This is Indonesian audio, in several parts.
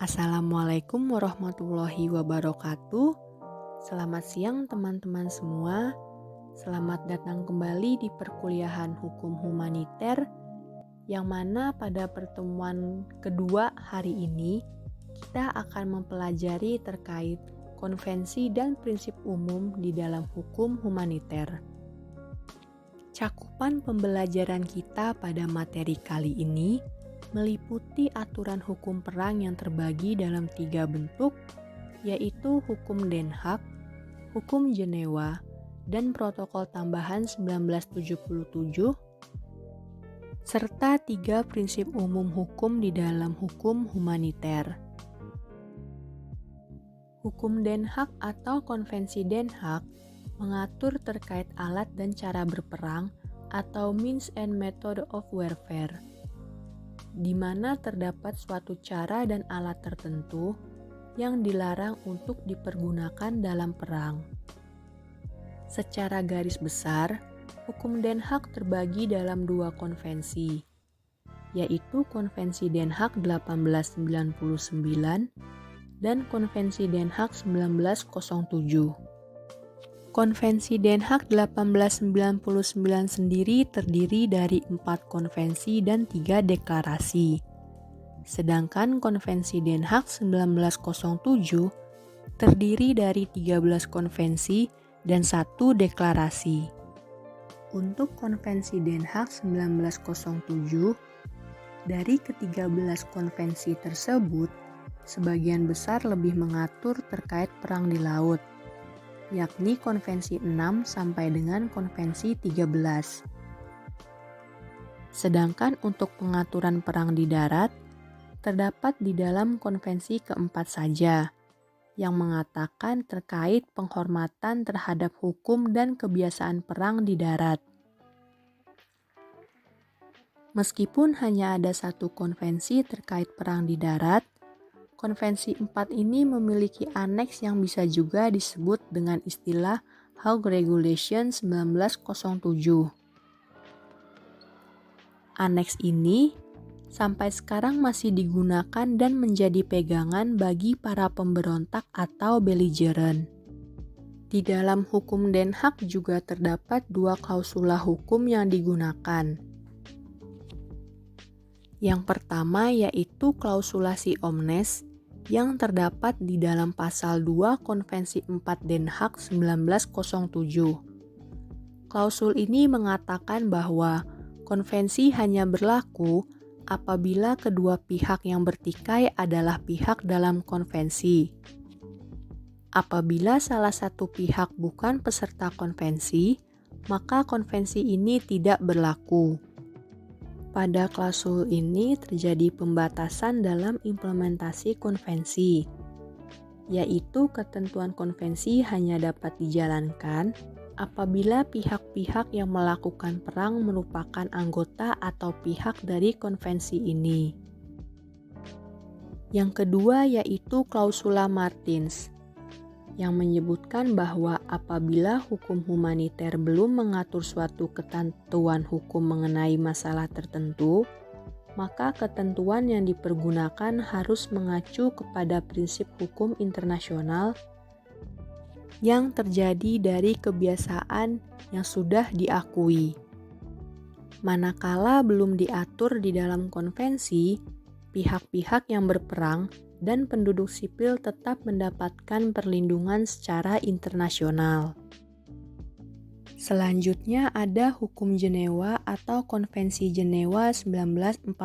Assalamualaikum warahmatullahi wabarakatuh. Selamat siang teman-teman semua. Selamat datang kembali di perkuliahan Hukum Humaniter yang mana pada pertemuan kedua hari ini kita akan mempelajari terkait konvensi dan prinsip umum di dalam hukum humaniter. Cakupan pembelajaran kita pada materi kali ini meliputi aturan hukum perang yang terbagi dalam 3 bentuk, yaitu hukum Den Haag, hukum Jenewa, dan protokol tambahan 1977, serta 3 prinsip umum hukum di dalam hukum humaniter. Hukum Den Haag atau Konvensi Den Haag mengatur terkait alat dan cara berperang atau means and method of warfare, di mana terdapat suatu cara dan alat tertentu yang dilarang untuk dipergunakan dalam perang. Secara garis besar, hukum Den Haag terbagi dalam 2 konvensi, yaitu Konvensi Den Haag 1899 dan Konvensi Den Haag 1907. Konvensi Den Haag 1899 sendiri terdiri dari 4 konvensi dan 3 deklarasi. Sedangkan Konvensi Den Haag 1907 terdiri dari 13 konvensi dan 1 deklarasi. Untuk Konvensi Den Haag 1907, dari ke-13 konvensi tersebut, sebagian besar lebih mengatur terkait perang di laut, yakni konvensi 6 sampai dengan konvensi 13. Sedangkan untuk pengaturan perang di darat, terdapat di dalam konvensi keempat saja, yang mengatakan terkait penghormatan terhadap hukum dan kebiasaan perang di darat. Meskipun hanya ada 1 konvensi terkait perang di darat, Konvensi 4 ini memiliki aneks yang bisa juga disebut dengan istilah Hague Regulation 1907. Aneks ini sampai sekarang masih digunakan dan menjadi pegangan bagi para pemberontak atau belligerent. Di dalam hukum Den Haag juga terdapat 2 klausula hukum yang digunakan. Yang pertama yaitu klausulasi omnes yang terdapat di dalam pasal 2 Konvensi 4 Den Haag 1907. Klausul ini mengatakan bahwa konvensi hanya berlaku apabila kedua pihak yang bertikai adalah pihak dalam konvensi. Apabila salah satu pihak bukan peserta konvensi, maka konvensi ini tidak berlaku. Pada klausul ini terjadi pembatasan dalam implementasi konvensi, yaitu ketentuan konvensi hanya dapat dijalankan apabila pihak-pihak yang melakukan perang merupakan anggota atau pihak dari konvensi ini. Yang kedua yaitu klausula Martins, yang menyebutkan bahwa apabila hukum humaniter belum mengatur suatu ketentuan hukum mengenai masalah tertentu, maka ketentuan yang dipergunakan harus mengacu kepada prinsip hukum internasional yang terjadi dari kebiasaan yang sudah diakui. Manakala belum diatur di dalam konvensi, pihak-pihak yang berperang dan penduduk sipil tetap mendapatkan perlindungan secara internasional. Selanjutnya ada Hukum Jenewa atau Konvensi Jenewa 1949.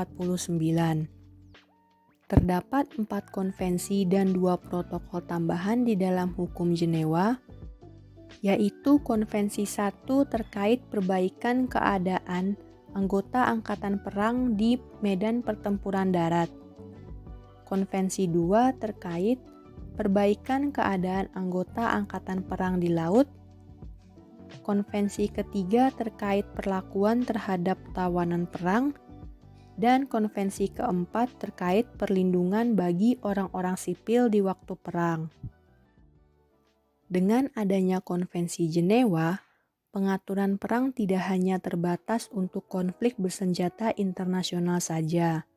Terdapat 4 konvensi dan 2 protokol tambahan di dalam Hukum Jenewa, yaitu Konvensi 1 terkait perbaikan keadaan anggota angkatan perang di medan pertempuran darat. Konvensi 2 terkait perbaikan keadaan anggota angkatan perang di laut. Konvensi ketiga terkait perlakuan terhadap tawanan perang. Dan konvensi keempat terkait perlindungan bagi orang-orang sipil di waktu perang. Dengan adanya konvensi Jenewa, pengaturan perang tidak hanya terbatas untuk konflik bersenjata internasional saja,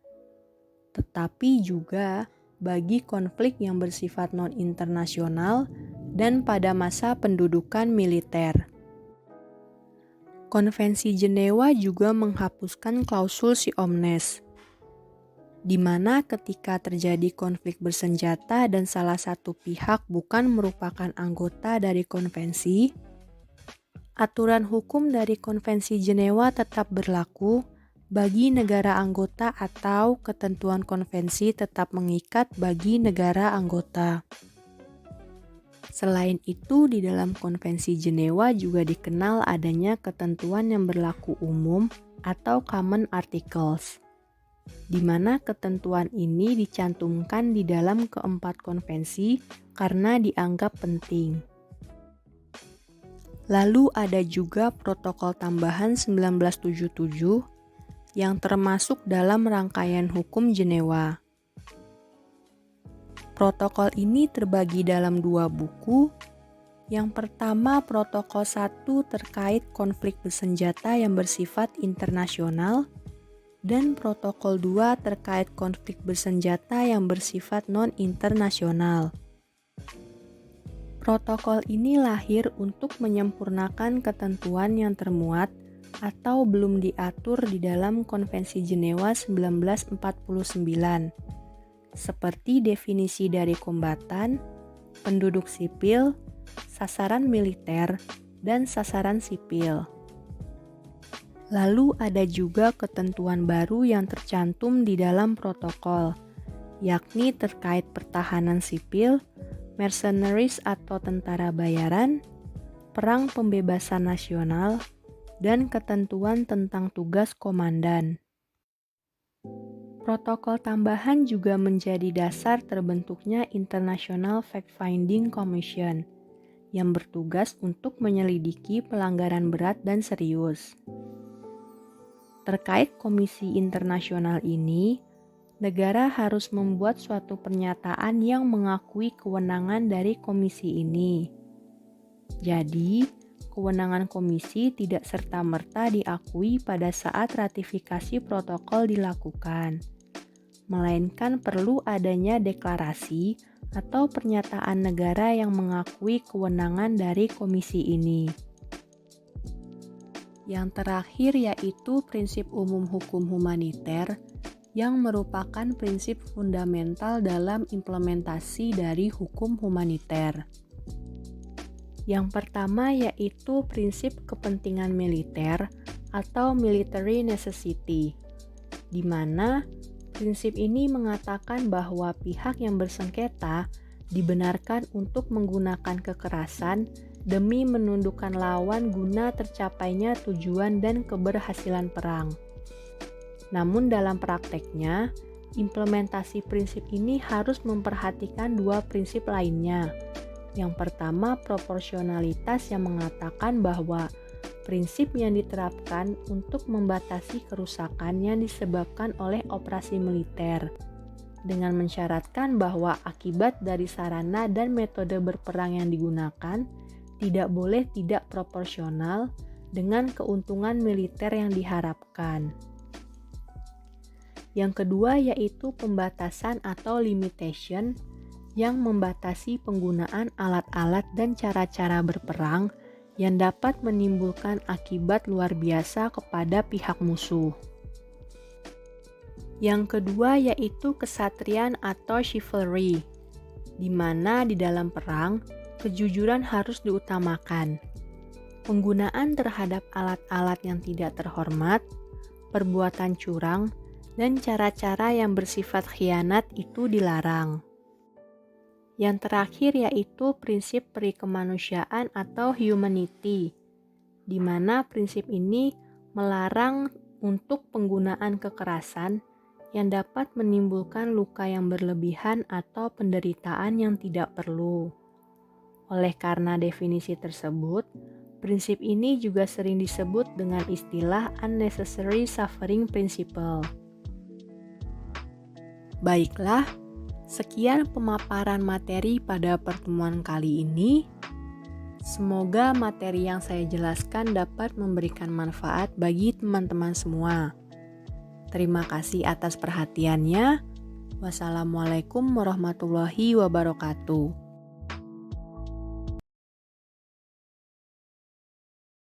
tetapi juga bagi konflik yang bersifat non-internasional dan pada masa pendudukan militer. Konvensi Jenewa juga menghapuskan klausul si omnes, di mana ketika terjadi konflik bersenjata dan salah satu pihak bukan merupakan anggota dari konvensi, aturan hukum dari Konvensi Jenewa tetap berlaku bagi negara anggota atau ketentuan konvensi tetap mengikat bagi negara anggota. Selain itu, di dalam Konvensi Jenewa juga dikenal adanya ketentuan yang berlaku umum atau common articles, di mana ketentuan ini dicantumkan di dalam keempat konvensi karena dianggap penting. Lalu ada juga protokol tambahan 1977 yang termasuk dalam rangkaian hukum Jenewa. Protokol ini terbagi dalam dua buku. Yang pertama, Protokol 1 terkait konflik bersenjata yang bersifat internasional, dan Protokol 2 terkait konflik bersenjata yang bersifat non-internasional. Protokol ini lahir untuk menyempurnakan ketentuan yang termuat atau belum diatur di dalam Konvensi Jenewa 1949. Seperti definisi dari kombatan, penduduk sipil, sasaran militer, dan sasaran sipil. Lalu ada juga ketentuan baru yang tercantum di dalam protokol, yakni terkait pertahanan sipil, mercenaries atau tentara bayaran, perang pembebasan nasional, dan ketentuan tentang tugas komandan. Protokol tambahan juga menjadi dasar terbentuknya International Fact-Finding Commission yang bertugas untuk menyelidiki pelanggaran berat dan serius. Terkait komisi internasional ini, negara harus membuat suatu pernyataan yang mengakui kewenangan dari komisi ini. Jadi, kewenangan komisi tidak serta-merta diakui pada saat ratifikasi protokol dilakukan, melainkan perlu adanya deklarasi atau pernyataan negara yang mengakui kewenangan dari komisi ini. Yang terakhir yaitu prinsip umum hukum humaniter yang merupakan prinsip fundamental dalam implementasi dari hukum humaniter. Yang pertama yaitu prinsip kepentingan militer atau military necessity, di mana prinsip ini mengatakan bahwa pihak yang bersengketa dibenarkan untuk menggunakan kekerasan demi menundukkan lawan guna tercapainya tujuan dan keberhasilan perang. Namun dalam prakteknya, implementasi prinsip ini harus memperhatikan dua prinsip lainnya. Yang pertama, proporsionalitas yang mengatakan bahwa prinsip yang diterapkan untuk membatasi kerusakan yang disebabkan oleh operasi militer, dengan mensyaratkan bahwa akibat dari sarana dan metode berperang yang digunakan tidak boleh tidak proporsional dengan keuntungan militer yang diharapkan. Yang kedua yaitu pembatasan atau limitation yang membatasi penggunaan alat-alat dan cara-cara berperang yang dapat menimbulkan akibat luar biasa kepada pihak musuh. Yang kedua yaitu kesatrian atau chivalry, di mana di dalam perang kejujuran harus diutamakan. Penggunaan terhadap alat-alat yang tidak terhormat, perbuatan curang, dan cara-cara yang bersifat khianat itu dilarang. Yang terakhir yaitu prinsip peri kemanusiaan atau humanity, di mana prinsip ini melarang untuk penggunaan kekerasan yang dapat menimbulkan luka yang berlebihan atau penderitaan yang tidak perlu. Oleh karena definisi tersebut, prinsip ini juga sering disebut dengan istilah unnecessary suffering principle. Baiklah, sekian pemaparan materi pada pertemuan kali ini. Semoga materi yang saya jelaskan dapat memberikan manfaat bagi teman-teman semua. Terima kasih atas perhatiannya. Wassalamualaikum warahmatullahi wabarakatuh.